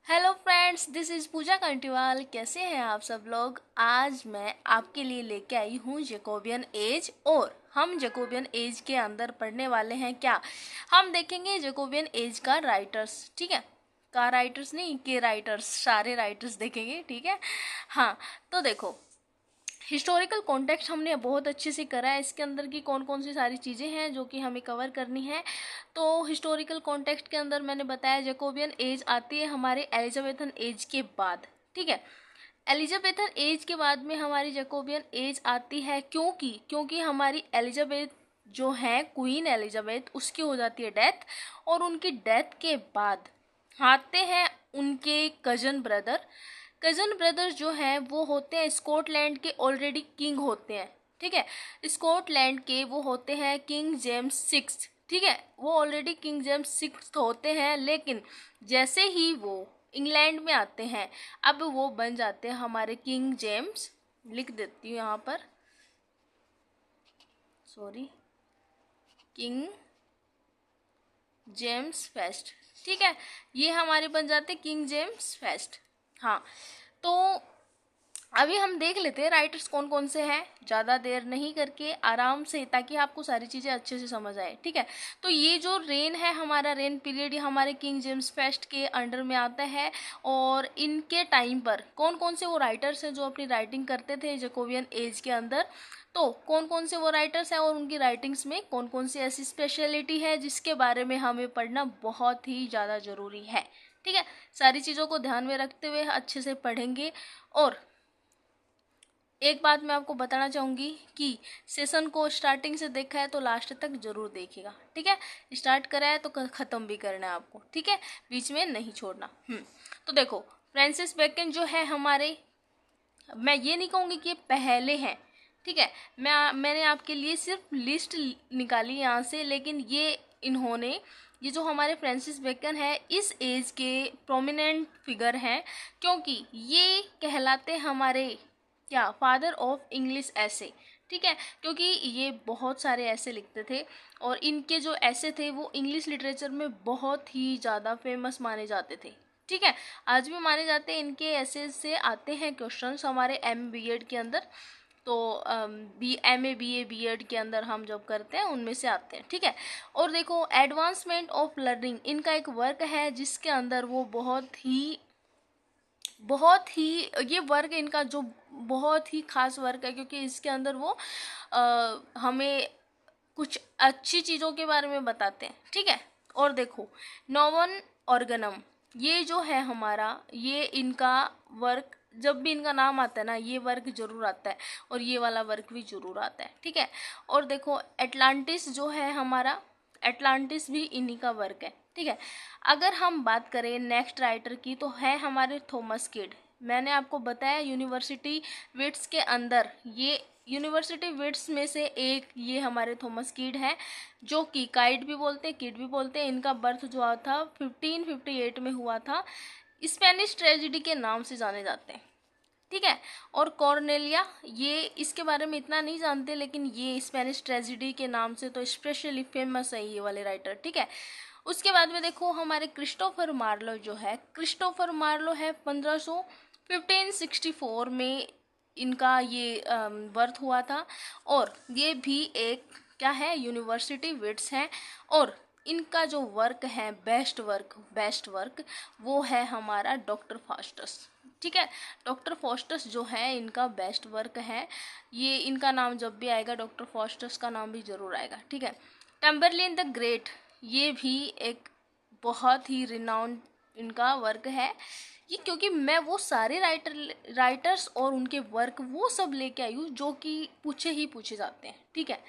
Hello friends, this is पूजा कंटीवाल। कैसे हैं आप सब लोग। आज मैं आपके लिए लेके आई हूँ जैकोबियन एज, और हम जैकोबियन एज के अंदर पढ़ने वाले हैं क्या। हम देखेंगे जैकोबियन एज का राइटर्स, ठीक है। का राइटर्स नहीं, के राइटर्स, सारे राइटर्स देखेंगे, ठीक है। हाँ, तो देखो, हिस्टोरिकल कॉन्टेक्स्ट हमने बहुत अच्छे से करा है। इसके अंदर की कौन कौन सी सारी चीज़ें हैं जो कि हमें कवर करनी है। तो हिस्टोरिकल कॉन्टेक्स्ट के अंदर मैंने बताया जैकोबियन एज आती है हमारे एलिजाबेथन एज के बाद, ठीक है। एलिजाबेथन एज के बाद में हमारी जैकोबियन एज आती है, क्योंकि हमारी एलिजाबेथ जो है, क्वीन एलिजाबेथ, उसकी हो जाती है डेथ। और उनकी डेथ के बाद आते हैं उनके कजन ब्रदर्स जो हैं वो होते हैं स्कॉटलैंड के, ऑलरेडी किंग होते हैं, ठीक है। स्कॉटलैंड के वो होते हैं किंग जेम्स सिक्स, ठीक है। वो ऑलरेडी किंग जेम्स सिक्स होते हैं, लेकिन जैसे ही वो इंग्लैंड में आते हैं, अब वो बन जाते हैं हमारे किंग जेम्स, लिख देती हूँ यहाँ पर, सॉरी, किंग जेम्स फेस्ट, ठीक है। ये हमारे बन जाते किंग जेम्स फेस्ट। हाँ, तो अभी हम देख लेते हैं राइटर्स कौन कौन से हैं, ज़्यादा देर नहीं करके आराम से, ताकि आपको सारी चीज़ें अच्छे से समझ आए, ठीक है। तो ये जो रेन है, हमारा रेन पीरियड, ये हमारे किंग जेम्स फेस्ट के अंडर में आता है। और इनके टाइम पर कौन कौन से वो राइटर्स हैं जो अपनी राइटिंग करते थे जैकोबियन एज के अंदर। तो कौन कौन से वो राइटर्स हैं और उनकी राइटिंग्स में कौन कौन सी ऐसी स्पेशलिटी है जिसके बारे में हमें पढ़ना बहुत ही ज़्यादा ज़रूरी है, ठीक है। सारी चीज़ों को ध्यान में रखते हुए अच्छे से पढ़ेंगे। और एक बात मैं आपको बताना चाहूँगी कि सेशन को स्टार्टिंग से देखा है तो लास्ट तक जरूर देखिएगा, ठीक है। स्टार्ट करा है तो ख़त्म भी करना है आपको, ठीक है, बीच में नहीं छोड़ना। तो देखो, फ्रांसिस बेकन जो है हमारे, मैं ये नहीं कहूँगी कि ये पहले हैं, ठीक है। मैंने आपके लिए सिर्फ लिस्ट निकाली यहाँ से, लेकिन ये जो हमारे फ्रांसिस बेकन है, इस एज के प्रोमिनेंट फिगर हैं, क्योंकि ये कहलाते हमारे क्या, फादर ऑफ इंग्लिश ऐसे, ठीक है। क्योंकि ये बहुत सारे ऐसे लिखते थे, और इनके जो ऐसे थे वो इंग्लिश लिटरेचर में बहुत ही ज़्यादा फेमस माने जाते थे, ठीक है। आज भी माने जाते हैं। इनके ऐसे से आते हैं क्वेश्चंस हमारे MA B.Ed के अंदर। तो MA BA B.Ed के अंदर हम जब करते हैं उनमें से आते हैं, ठीक है। और देखो, एडवांसमेंट ऑफ लर्निंग इनका एक वर्क है जिसके अंदर वो बहुत ही ये वर्क इनका जो बहुत ही खास वर्क है, क्योंकि इसके अंदर वो हमें कुछ अच्छी चीज़ों के बारे में बताते हैं, ठीक है। और देखो, नोवन ऑर्गेनम, ये जो है हमारा, ये इनका वर्क, जब भी इनका नाम आता है ना, ये वर्क जरूर आता है, और ये वाला वर्क भी जरूर आता है, ठीक है। और देखो, एटलांटिस जो है हमारा, एटलांटिस भी इन्हीं का वर्क है, ठीक है। अगर हम बात करें नेक्स्ट राइटर की, तो है हमारे थॉमस किड। मैंने आपको बताया यूनिवर्सिटी विट्स के अंदर, ये यूनिवर्सिटी विट्स में से एक ये हमारे थॉमस किड है, जो कि काइड भी बोलते हैं, किड भी बोलते हैं। इनका बर्थ जो हुआ था 1558 में हुआ था। स्पेनिश ट्रेजिडी के नाम से जाने जाते हैं, ठीक है। और कॉर्नेलिया, ये इसके बारे में इतना नहीं जानते, लेकिन ये स्पेनिश ट्रेजिडी के नाम से तो स्पेशली फेमस है ये वाले राइटर, ठीक है। उसके बाद में देखो, हमारे क्रिस्टोफर मार्लो जो है, क्रिस्टोफर मार्लो है 1564 में इनका ये बर्थ हुआ था। और ये भी एक क्या है, यूनिवर्सिटी विट्स है। और इनका जो वर्क है, बेस्ट वर्क वो है हमारा डॉक्टर फास्टस, ठीक है। डॉक्टर फास्टस जो है इनका बेस्ट वर्क है। ये इनका नाम जब भी आएगा, डॉक्टर फास्टस का नाम भी जरूर आएगा, ठीक है। टेम्बरलिन द ग्रेट, ये भी एक बहुत ही रिनाउंड इनका वर्क है। ये क्योंकि मैं वो सारे राइटर्स और उनके वर्क वो सब लेके आई हूँ जो कि पूछे जाते हैं, ठीक है।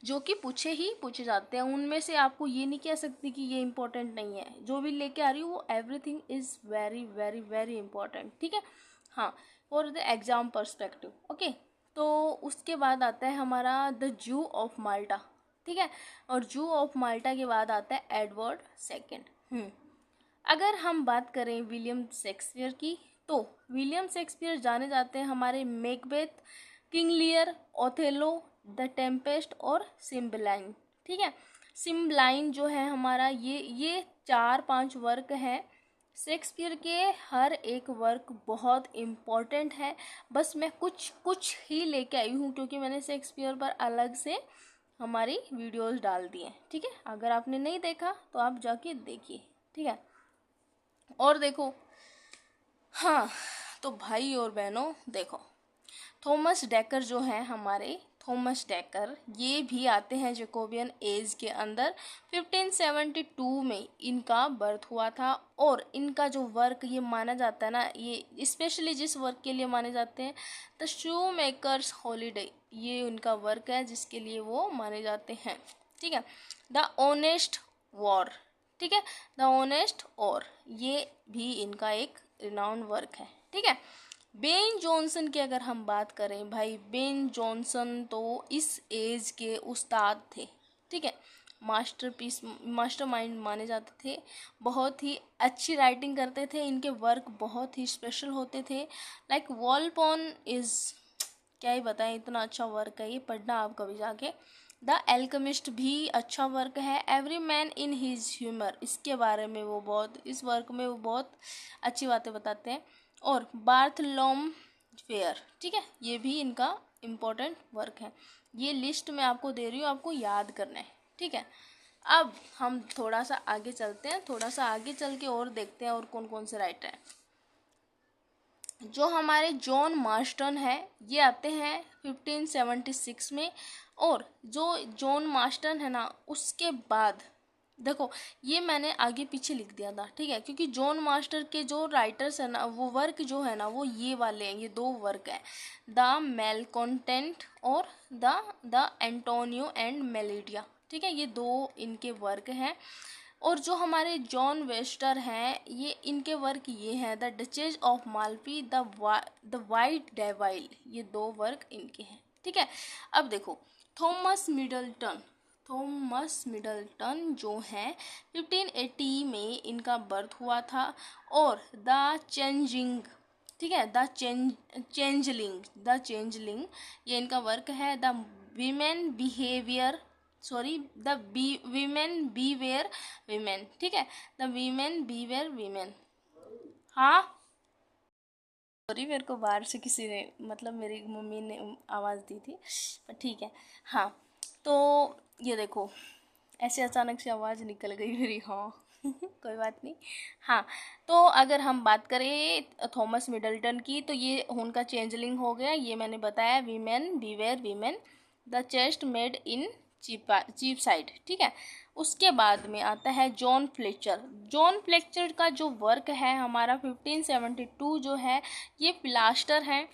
जो कि पूछे जाते हैं, उनमें से आपको ये नहीं कह सकती कि ये इम्पोर्टेंट नहीं है। जो भी लेके आ रही हूँ वो everything is very very very important, ठीक है। हाँ, for the exam perspective, okay. तो उसके बाद आता है हमारा द जू ऑफ माल्टा, ठीक है। और जू ऑफ माल्टा के बाद आता है एडवर्ड सेकेंड। अगर हम बात करें विलियम शेक्सपियर की, तो विलियम शेक्सपियर जाने जाते हैं हमारे Macbeth, King Lear, Othello, the Tempest और सिम्बलाइन, ठीक है। सिम्बलाइन जो है हमारा, ये 4-5 वर्क हैं शेक्सपियर के हर एक वर्क बहुत इम्पोर्टेंट है, बस मैं कुछ ही लेके आई हूँ क्योंकि मैंने शेक्सपियर पर अलग से हमारी वीडियोस डाल दी हैं, ठीक है। अगर आपने नहीं देखा तो आप जाके देखिए, ठीक है। और देखो, हाँ, तो भाई और बहनों देखो, थॉमस डेकर जो है हमारे, थॉमस डेकर ये भी आते हैं जैकोबियन एज के अंदर। 1572 में इनका बर्थ हुआ था और इनका जो वर्क ये माना जाता है ना, ये स्पेशली जिस वर्क के लिए माने जाते हैं, द शू मेकर्स हॉलीडे, ये उनका वर्क है जिसके लिए वो माने जाते हैं, ठीक है। द ऑनेस्ट वॉर, ठीक है, द ऑनेस्ट और ये भी इनका एक रिनाउंड वर्क है, ठीक है। बेन जॉनसन की अगर हम बात करें, भाई बेन जॉनसन तो इस एज के उस्ताद थे, ठीक है। मास्टरपीस, मास्टरमाइंड माने जाते थे, बहुत ही अच्छी राइटिंग करते थे, इनके वर्क बहुत ही स्पेशल होते थे। लाइक वॉलपॉन इज़, क्या ही बताएं, इतना अच्छा वर्क है, ये पढ़ना आप कभी जाके। द एल्केमिस्ट भी अच्छा वर्क है। Every man in his humour, इसके बारे में वो बहुत, इस वर्क में वो बहुत अच्छी बातें बताते हैं। और बार्थलोम फेयर, ठीक है, ये भी इनका इम्पोर्टेंट वर्क है। ये लिस्ट मैं आपको दे रही हूँ, आपको याद करना है, ठीक है। अब हम थोड़ा सा आगे चलते हैं, थोड़ा सा आगे चल के और देखते हैं और कौन कौन से राइटर हैं। जो हमारे जॉन मार्स्टन है ये आते हैं 1576 में। और जो जॉन मार्स्टन है ना, उसके बाद देखो, ये मैंने आगे पीछे लिख दिया था, ठीक है, क्योंकि जॉन मास्टर के जो राइटर्स है ना, वो वर्क जो है ना, वो ये वाले हैं, ये दो वर्क हैं, द मेलकॉन्टेंट और द एंटोनियो एंड मेलिडिया, ठीक है, ये दो इनके वर्क हैं। और जो हमारे जॉन वेस्टर हैं, ये इनके वर्क ये हैं, the Duchess of Malfi, the White Devil, ये दो वर्क इनके हैं, ठीक है। अब देखो, थॉमस मिडल्टन जो है 1580 में इनका बर्थ हुआ था। और द चेंजिंग, ठीक है, द चेंजलिंग ये इनका वर्क है। The women behaviour, sorry, the women beware women, ठीक है, द वीमेन बीवेयर वीमेन। हाँ, सॉरी, मेरे को बाहर से किसी ने, मतलब मेरी मम्मी ने आवाज़ दी थी, पर ठीक है। हाँ, तो ये देखो, ऐसे अचानक से आवाज़ निकल गई मेरी, हाँ कोई बात नहीं। हाँ, तो अगर हम बात करें थॉमस मिडल्टन की, तो ये उनका चेंजलिंग हो गया, ये मैंने बताया, women beware women, the chaste maid in Cheapside, ठीक है। उसके बाद में आता है जॉन फ्लेचर का जो वर्क है हमारा 1572 जो है, ये प्लास्टर है,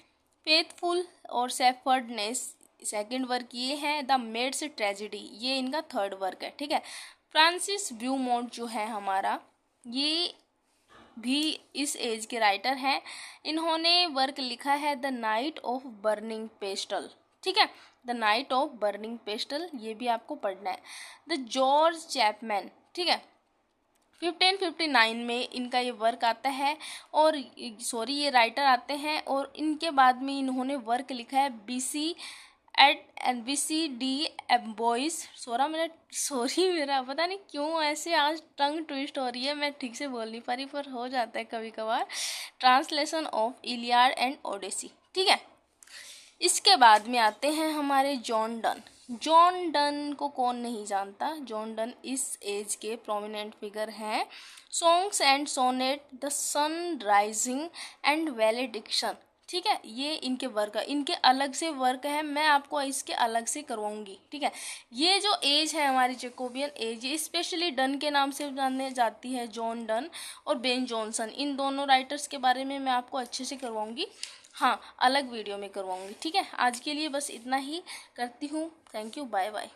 फेथफुल और सेफर्डनेस सेकंड वर्क ये है, द मेड्स ट्रेजेडी ये इनका थर्ड वर्क है, ठीक है। फ्रांसिस ब्यूमोंट जो है हमारा, ये भी इस एज के राइटर हैं। इन्होंने वर्क लिखा है the night of burning pastel, ठीक है, the night of burning pastel, ये भी आपको पढ़ना है। द जॉर्ज चैपमैन, ठीक है, 1559 में इनका ये वर्क आता है। और सॉरी, ये राइटर आते हैं, और इनके बाद में इन्होंने वर्क लिखा है BC एम्बॉइस 16 मिनट, सॉरी, मेरा पता नहीं क्यों ऐसे आज टंग ट्विस्ट हो रही है, मैं ठीक से बोल नहीं पा रही, पर हो जाता है कभी कभार। Translation of Iliad and Odyssey, ठीक है। इसके बाद में आते हैं हमारे जॉन डन को कौन नहीं जानता, जॉन डन इस एज के प्रोमिनेंट फिगर हैं। Songs and sonnet, the sun rising and valediction, ठीक है, ये इनके वर्क है, इनके अलग से वर्क है, मैं आपको इसके अलग से करवाऊंगी, ठीक है। ये जो एज है हमारी जैकोबियन एज, ये स्पेशली डन के नाम से जाने जाती है, जॉन डन और बेन जॉनसन, इन दोनों राइटर्स के बारे में मैं आपको अच्छे से करवाऊंगी, हाँ, अलग वीडियो में करवाऊंगी, ठीक है। आज के लिए बस इतना ही करती हूँ, थैंक यू, बाय बाय।